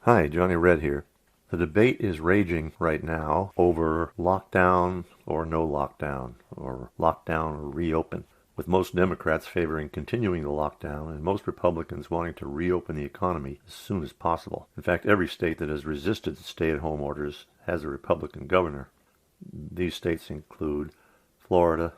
Hi, Johnny Red here. The debate is raging right now over lockdown or no lockdown, or lockdown or reopen, with most Democrats favoring continuing the lockdown and most Republicans wanting to reopen the economy as soon as possible. In fact, every state that has resisted stay-at-home orders has a Republican governor. These states include Florida,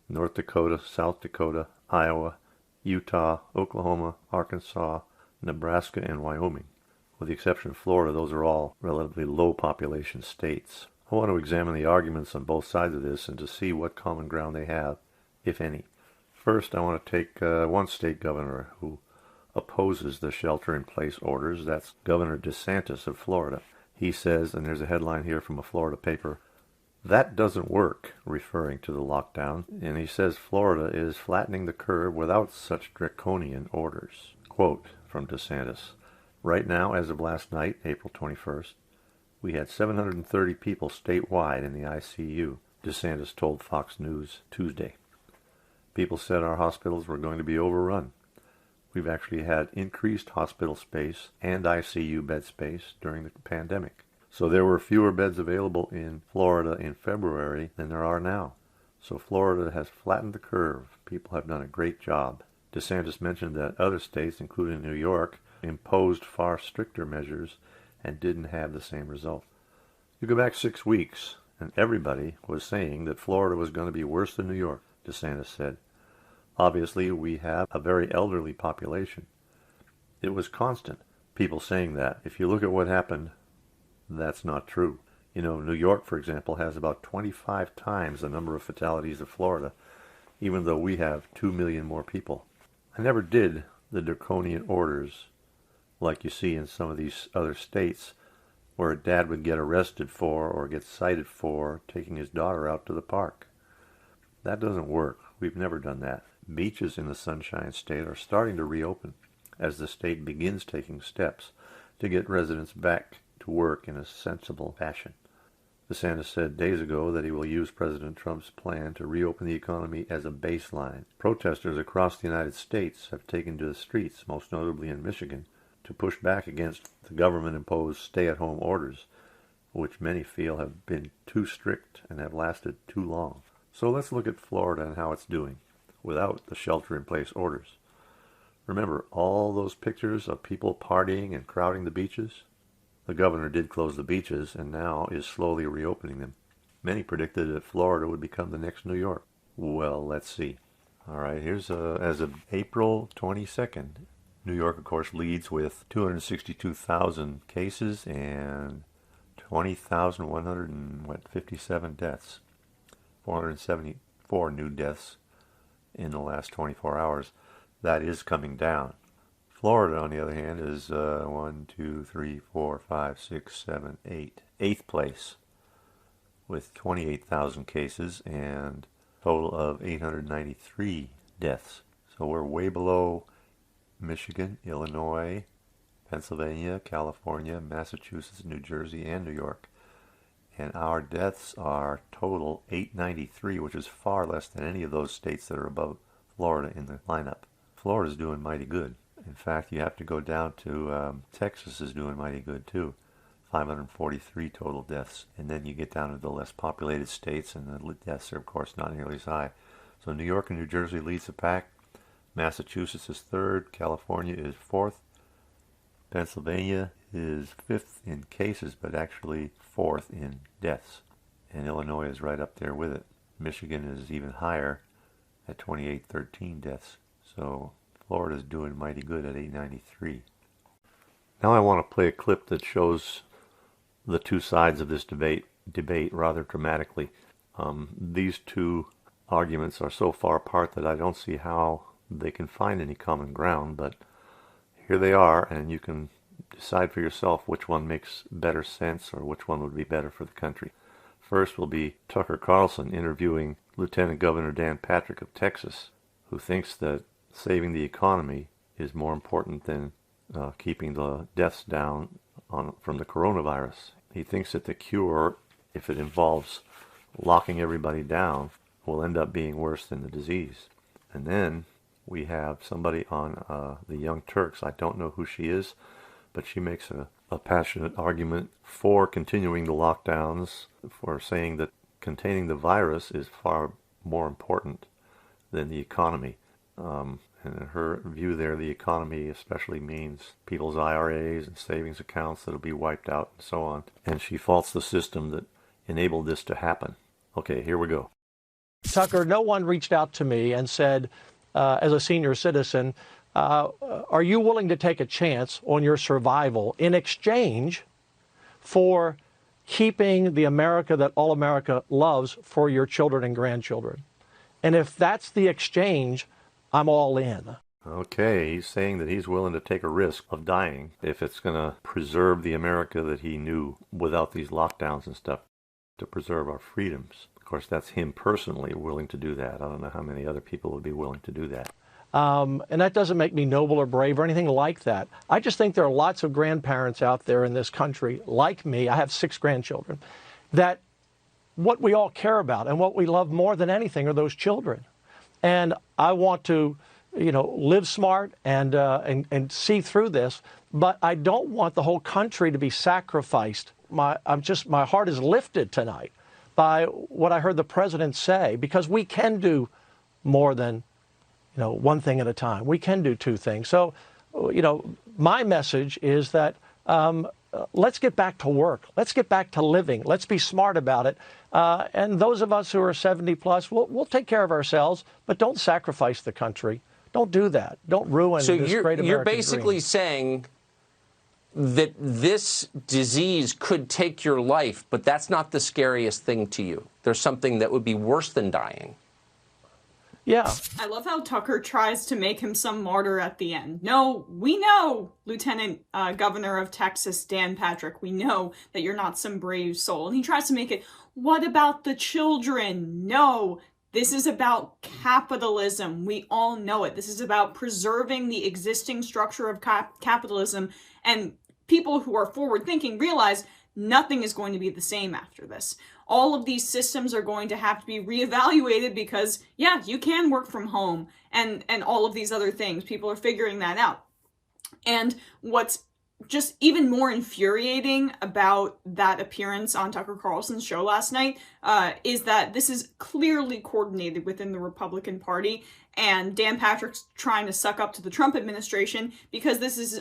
North Dakota, South Dakota, Iowa, Utah, Oklahoma, Arkansas, Nebraska, and Wyoming. With the exception of Florida, those are all relatively low population states. I want to examine the arguments on both sides of this and to see what common ground they have, if any. First, I want to take one state governor who opposes the shelter-in-place orders. That's Governor DeSantis of Florida. He says, and there's a headline here from a Florida paper, "That doesn't work," referring to the lockdown, and he says Florida is flattening the curve without such draconian orders. Quote from DeSantis. Right now, as of last night, April 21st, we had 730 people statewide in the ICU, DeSantis told Fox News Tuesday. People said our hospitals were going to be overrun. We've actually had increased hospital space and ICU bed space during the pandemic. So there were fewer beds available in Florida in February than there are now. So Florida has flattened the curve. People have done a great job. DeSantis mentioned that other states, including New York, imposed far stricter measures and didn't have the same result. You go back 6 weeks, and everybody was saying that Florida was going to be worse than New York, DeSantis said. Obviously, we have a very elderly population. It was constant, people saying that. If you look at what happened, that's not true. You know, New York, for example, has about 25 times the number of fatalities of Florida, even though we have 2 million more people. I never did the draconian orders like you see in some of these other states where a dad would get arrested for or get cited for taking his daughter out to the park. That doesn't work. We've never done that. Beaches in the Sunshine State are starting to reopen as the state begins taking steps to get residents back to work in a sensible fashion. DeSantis said days ago that he will use President Trump's plan to reopen the economy as a baseline. Protesters across the United States have taken to the streets, most notably in Michigan, to push back against the government-imposed stay-at-home orders, which many feel have been too strict and have lasted too long. So let's look at Florida and how it's doing without the shelter-in-place orders. Remember all those pictures of people partying and crowding the beaches? The governor did close the beaches and now is slowly reopening them. Many predicted that Florida would become the next New York. Well, let's see. All right, here's as of April 22nd. New York, of course, leads with 262,000 cases and 20,157 deaths. 474 new deaths in the last 24 hours. That is coming down. Florida, on the other hand, is 8th place with 28,000 cases and a total of 893 deaths. So we're way below Michigan, Illinois, Pennsylvania, California, Massachusetts, New Jersey, and New York. And our deaths are total 893, which is far less than any of those states that are above Florida in the lineup. Florida's doing mighty good. In fact, you have to go down to Texas is doing mighty good too. 543 total deaths. And then you get down to the less populated states, and the deaths are, of course, not nearly as high. So New York and New Jersey leads the pack. Massachusetts is third. California is fourth. Pennsylvania is fifth in cases, but actually fourth in deaths. And Illinois is right up there with it. Michigan is even higher at 2813 deaths. So Florida's doing mighty good at 893. Now I want to play a clip that shows the two sides of this debate rather dramatically. These two arguments are so far apart that I don't see how they can find any common ground, but here they are, and you can decide for yourself which one makes better sense or which one would be better for the country. First will be Tucker Carlson interviewing Lieutenant Governor Dan Patrick of Texas, who thinks that saving the economy is more important than keeping the deaths down from the coronavirus. He thinks that the cure, if it involves locking everybody down, will end up being worse than the disease. And then we have somebody on the Young Turks. I don't know who she is, but she makes a a passionate argument for continuing the lockdowns, for saying that containing the virus is far more important than the economy. And in her view there, the economy especially means people's IRAs and savings accounts that'll be wiped out and so on. And she faults the system that enabled this to happen. Okay, here we go. Tucker, no one reached out to me and said, as a senior citizen, are you willing to take a chance on your survival in exchange for keeping the America that all America loves for your children and grandchildren? And if that's the exchange, I'm all in. Okay, he's saying that he's willing to take a risk of dying if it's going to preserve the America that he knew without these lockdowns and stuff, to preserve our freedoms. Of course, that's him personally willing to do that. I don't know how many other people would be willing to do that. And that doesn't make me noble or brave or anything like that. I just think there are lots of grandparents out there in this country, like me, I have 6 grandchildren, that what we all care about and what we love more than anything are those children. And I want to, live smart and see through this, but I don't want the whole country to be sacrificed. My heart is lifted tonight by what I heard the president say, because we can do more than, one thing at a time. We can do 2 things. So, my message is that let's get back to work. Let's get back to living. Let's be smart about it. And those of us who are 70 plus, we'll take care of ourselves, but don't sacrifice the country. Don't do that. Don't ruin this great American dream. So you're basically saying that this disease could take your life, but that's not the scariest thing to you. There's something that would be worse than dying. Yeah. I love how Tucker tries to make him some martyr at the end. No, we know, Lieutenant Governor of Texas, Dan Patrick, we know that you're not some brave soul. And he tries to make it, what about the children? No, this is about capitalism. We all know it. This is about preserving the existing structure of capitalism. And people who are forward-thinking realize nothing is going to be the same after this. All of these systems are going to have to be reevaluated because, yeah, you can work from home and all of these other things. People are figuring that out. And what's just even more infuriating about that appearance on Tucker Carlson's show last night is that this is clearly coordinated within the Republican Party, and Dan Patrick's trying to suck up to the Trump administration because this is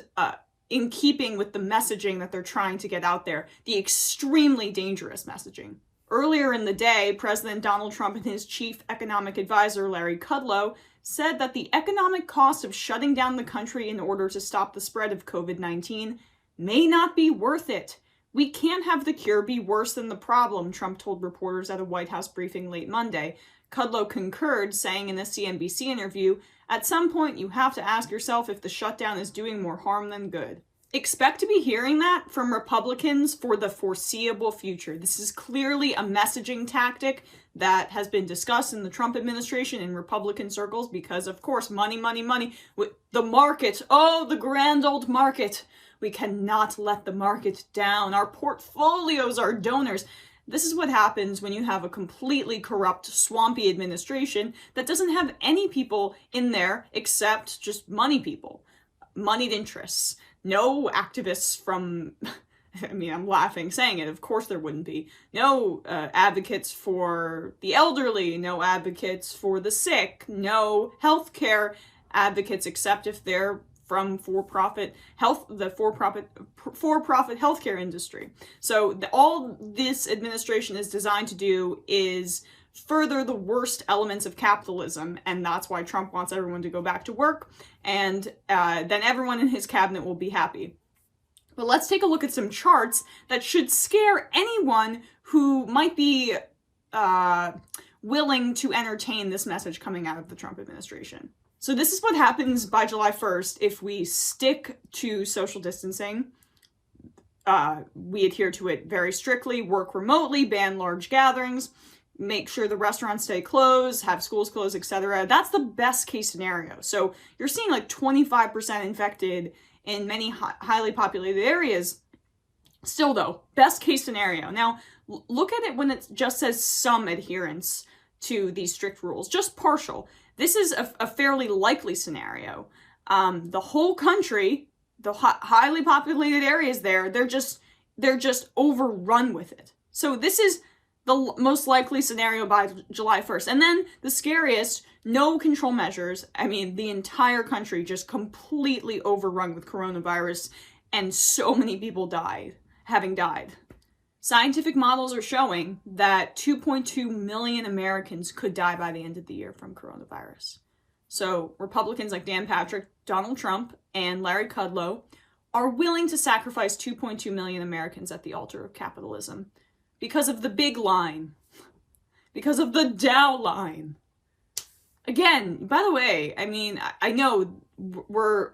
in keeping with the messaging that they're trying to get out there, the extremely dangerous messaging. Earlier in the day, President Donald Trump and his chief economic advisor, Larry Kudlow, said that the economic cost of shutting down the country in order to stop the spread of COVID-19 may not be worth it. We can't have the cure be worse than the problem, Trump told reporters at a White House briefing late Monday. Kudlow concurred, saying in a CNBC interview, "At some point you have to ask yourself if the shutdown is doing more harm than good." Expect to be hearing that from Republicans for the foreseeable future. This is clearly a messaging tactic that has been discussed in the Trump administration in Republican circles because, of course, money, money, money. The market, oh, the grand old market. We cannot let the market down. Our portfolios are donors. This is what happens when you have a completely corrupt, swampy administration that doesn't have any people in there except just money people, moneyed interests. No activists from, I'm laughing saying it, of course there wouldn't be. No advocates for the elderly, no advocates for the sick, no healthcare advocates except if they're from for-profit healthcare industry. So all this administration is designed to do is further the worst elements of capitalism, and that's why Trump wants everyone to go back to work, and then everyone in his cabinet will be happy. But let's take a look at some charts that should scare anyone who might be willing to entertain this message coming out of the Trump administration. So this is what happens by July 1st if we stick to social distancing. We adhere to it very strictly, work remotely, ban large gatherings, make sure the restaurants stay closed, have schools closed, etc. That's the best case scenario. So you're seeing like 25% infected in many highly populated areas. Still though, best case scenario. Now, look at it when it just says some adherence to these strict rules, just partial. This is a fairly likely scenario. The whole country the highly populated areas there, they're just overrun with it. So this is the most likely scenario by July 1st. And then the scariest, no control measures. I mean, the entire country just completely overrun with coronavirus, and so many people having died. Scientific models are showing that 2.2 million Americans could die by the end of the year from coronavirus. So Republicans like Dan Patrick, Donald Trump, and Larry Kudlow are willing to sacrifice 2.2 million Americans at the altar of capitalism because of the big line, because of the Dow line. Again, by the way, I mean, I know we're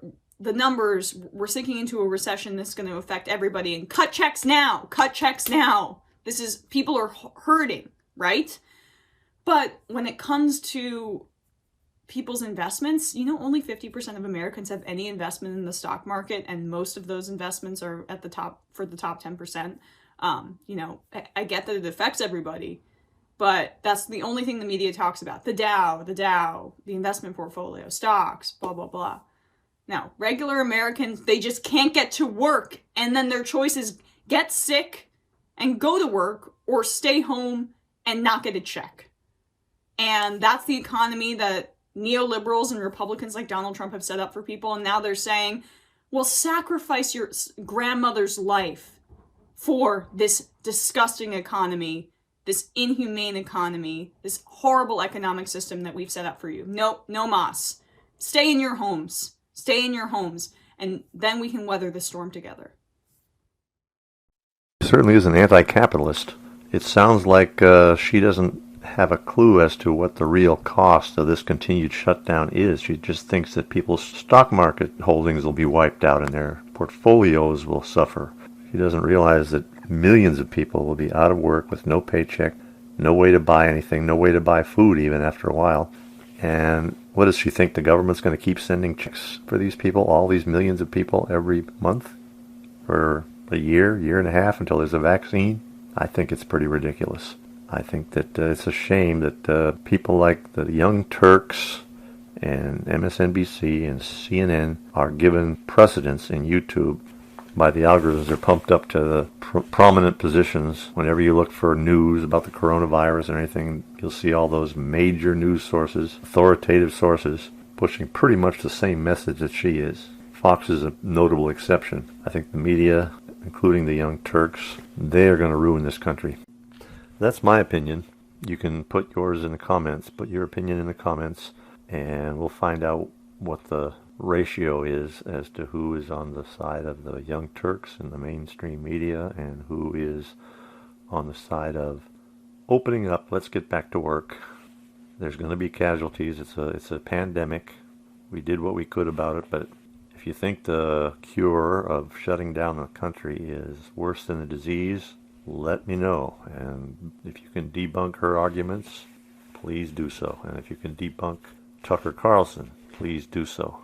sinking into a recession that's going to affect everybody, and cut checks now. People are hurting, right? But when it comes to people's investments, only 50% of Americans have any investment in the stock market, and most of those investments are at the top, for the top 10%. I get that it affects everybody, but that's the only thing the media talks about. The Dow, the investment portfolio, stocks, blah, blah, blah. Now, regular Americans, they just can't get to work, and then their choice is get sick and go to work, or stay home and not get a check. And that's the economy that neoliberals and Republicans like Donald Trump have set up for people, and now they're saying, well, sacrifice your grandmother's life for this disgusting economy, this inhumane economy, this horrible economic system that we've set up for you. Nope, no mas. Stay in your homes. Stay in your homes, and then we can weather the storm together. Certainly is an anti-capitalist. It sounds like she doesn't have a clue as to what the real cost of this continued shutdown is. She just thinks that people's stock market holdings will be wiped out and their portfolios will suffer. She doesn't realize that millions of people will be out of work with no paycheck, no way to buy anything, no way to buy food even after a while. And what does she think? The government's going to keep sending checks for these people, all these millions of people every month for a year and a half until there's a vaccine? I think it's pretty ridiculous. I think that it's a shame that people like the Young Turks and MSNBC and CNN are given precedence in YouTube by the algorithms. They're pumped up to the prominent positions. Whenever you look for news about the coronavirus or anything, you'll see all those major news sources, authoritative sources, pushing pretty much the same message that she is. Fox is a notable exception. I think the media, including the Young Turks, they are going to ruin this country. That's my opinion. You can put yours in the comments, put your opinion in the comments, and we'll find out what the ratio is as to who is on the side of the Young Turks in the mainstream media and who is on the side of opening up, let's get back to work. There's going to be casualties. It's a pandemic. We did what we could about it, but if you think the cure of shutting down the country is worse than the disease, let me know. And if you can debunk her arguments, please do so. And if you can debunk Tucker Carlson, please do so.